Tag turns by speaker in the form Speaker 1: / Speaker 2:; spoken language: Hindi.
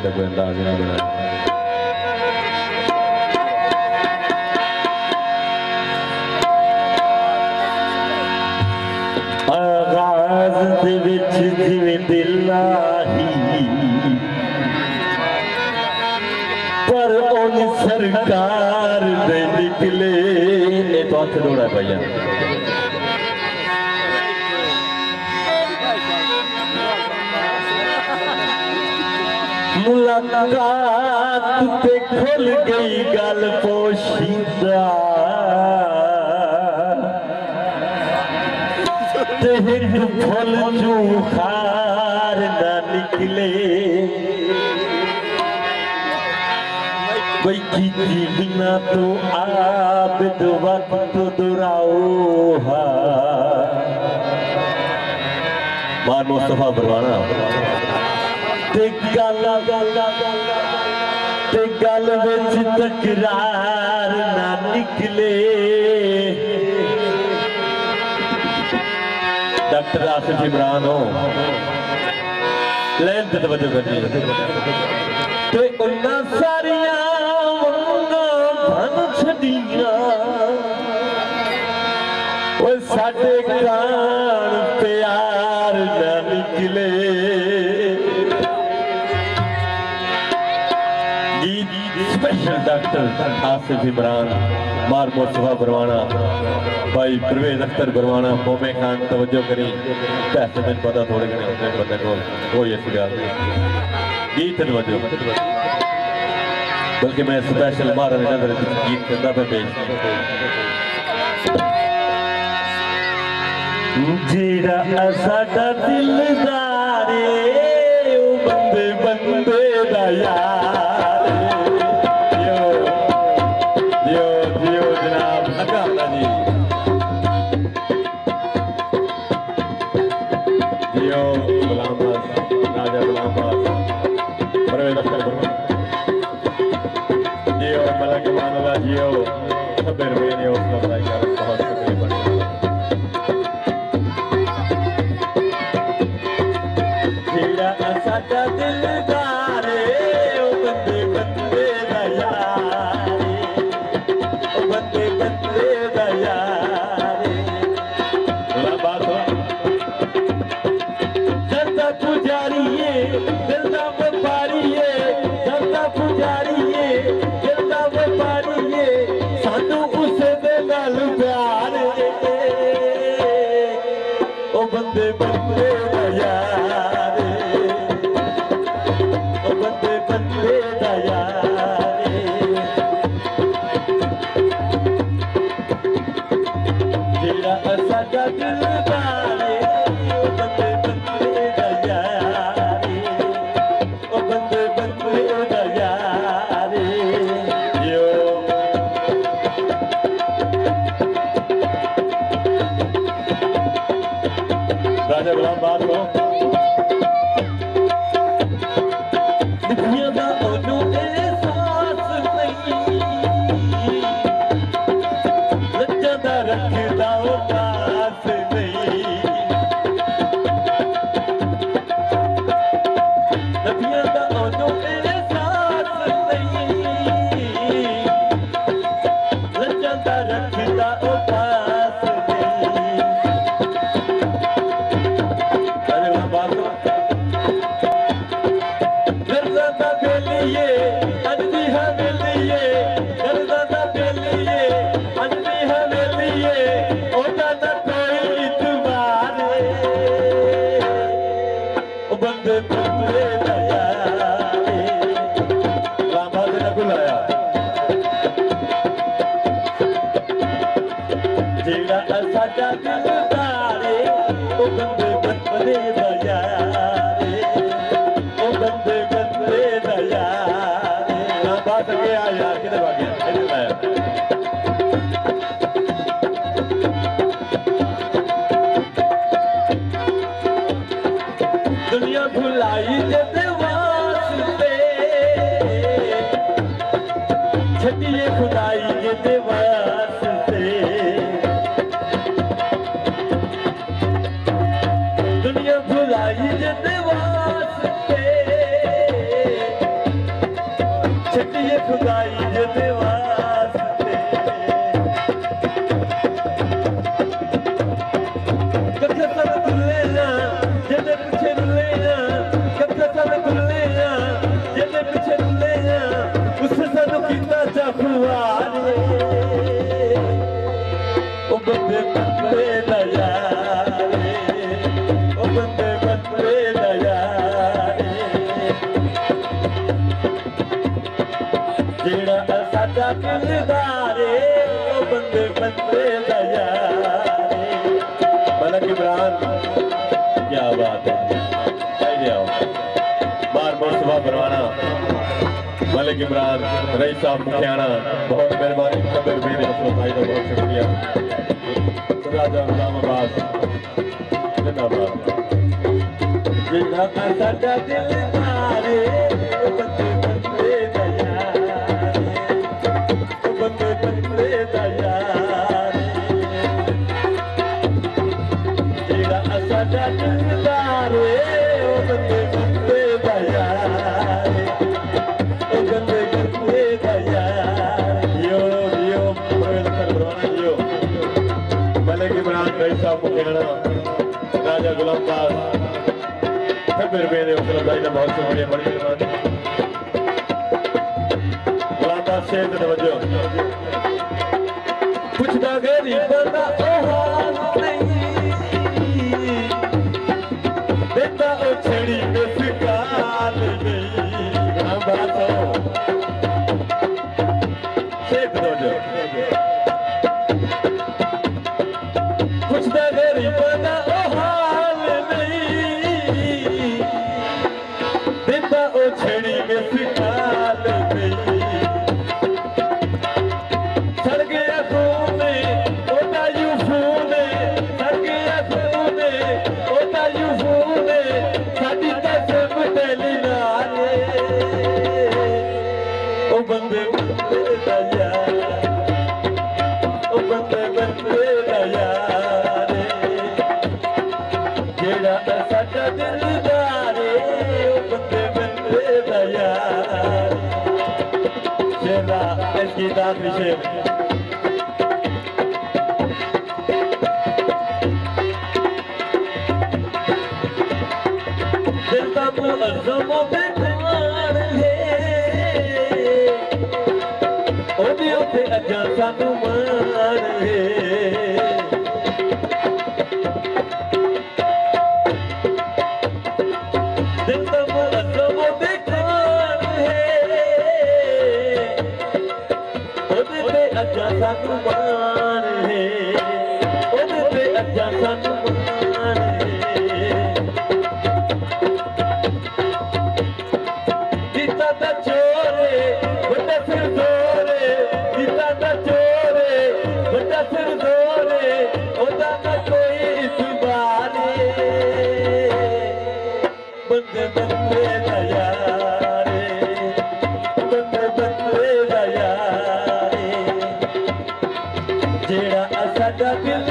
Speaker 1: का कोई अंदाज नहीं बनाया। आगाज दे विच जिवें दिल आही पर उन सरकार दे निकले ये तो हाथ जोड़ा भैया मुलाकात पे खुल गई गल पोशीदा ते हिक फुल चूखार ना निकले कोई कीती बिना तो आबिद वक्त दुराओ हा मार मुस्तफा बरवाना ते गल विच तकरार ना निकले। डॉक्टर आसिफ इमरान हो लैन ते तवज्जो करनी ते उन्ना सारिया धन छड़िया वो साडे कान प्यार ना निकले। स्पेशल डॉक्टर आसिफ इमरान मार मुस्तफा बरवाना भाई परवेज अख्तर बरवाना मोमे खान तवज्जो करी पैसे में पता थोड़े घने होते हैं बंदे को कोई ऐसी गल नहीं गीत तवज्जो बल्कि मैं स्पेशल मार नजर गीत करता पे पेश जेड़ा साडा दिलदारे ओ बंदे बंदे दा यार दुनिया भुलाई जते वास्ते छटिए खुदाई जते वास्ते दुनिया भुलाई जते वास्ते करिए खुदाई जिते वास्ते कथे सब दुल्ले ना जिते पीछे रुले ना कथे सब दुल्ले ना जिते पीछे रुले ना उस सानू कीता चखवारे ओ बंदे बंदे दा यारे ओ बंदे बंदे दा यारे जेड़ा साडा दिलदारे ओ बंदे बंदे दा यारे मलक इमरान क्या बात है आओ बार मुस्तफा बरवाना मलिक इमरान रईस साहब मुखियाना बहुत मेहरबानी खबर मेरे असलम भाई का बहुत शुक्रिया राजा गुलाम अब्बास जिंदाबाद जेड़ा साडा दिलदारे ओ बंदे बंदे दा यारे ओ बंदे बंदे दा यारे जेड़ा साडा दिलदारे ओ बंदे बंदे दा यारे ओ बंदे बंदे दा यारे यो मलिक इमरान रईस साहब मुखियाना राजा गुलाम अब्बास खबर मेरे असलम भाई का बहुत शुक्रिया बड़ी मेहरबानी गुलाम अब्बास शेख तवज्जो पुछदा गरीबां दा ओ हाल नहीं देता ओ छड़ी बेसकाल नहीं गुलाम अब्बास शेख तवज्जो पुछदा गरीबां दा ओ हाल नहीं देता ओ छड़ी बेसकाल नहीं सड़ गया खून ओदा यूफून सड़ गया खून ओदा यूफून साडी कसम तेली नाले ओ बंदे बंदे दा यार ओ बंदे बंदे दा यारे जेड़ा साडा दिलदारे ओ बंदे बंदे दा यार शेरा इसकी दाखिल शेर दिल का मुअज़्ज़म बेकार है ओदे उत्ते अजां सानू मान है दिल का मुअज़्ज़म बेकार है ओदे ते अजां सानू मान है ओदे ते अजां सानू मान है गीता दा चोरे बड़ा सिर जोरे गीता दा चोरे बड़ा सिर जोरे ओदा ना कोई इतबारे बंदे बंदे दा यारे बंदे बंदे दा यारे जेड़ा साडा दिल